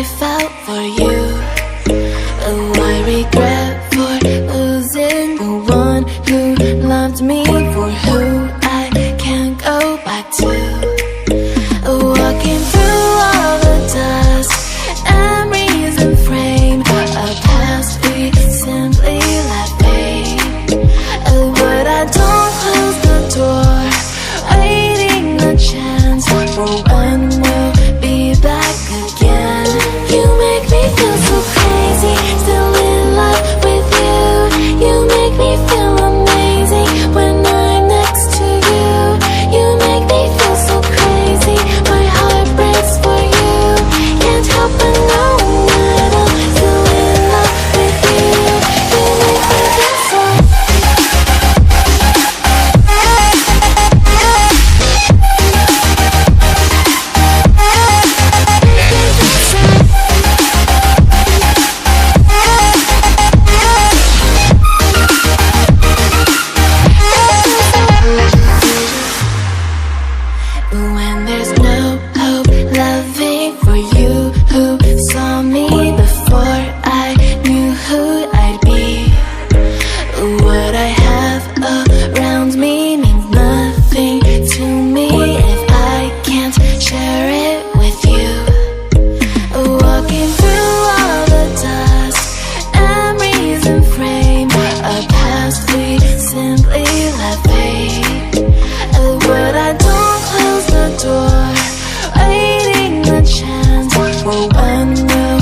I felt for you. Oh, I regret for losing the one who loved me, for who I can't go back to. Walking through all the dust, memories and frame, a past we simply let fade. But I don't close the door, waiting a chance for when we'll be back again. You make me feel so crazy, still in love with you. You make me feel amazing when I'm next to you. You make me feel so crazy, my heart breaks for you. Can't help but know that I'm still in love with you. You make me feel so. When there's no hope, loving for you who saw me before I knew who I'd be. What I have around me means nothing to me if I can't share it with you. Walking through all the dust, memories and frame, a past we simply let fade. But I don't close the door, waiting a chance for when we'll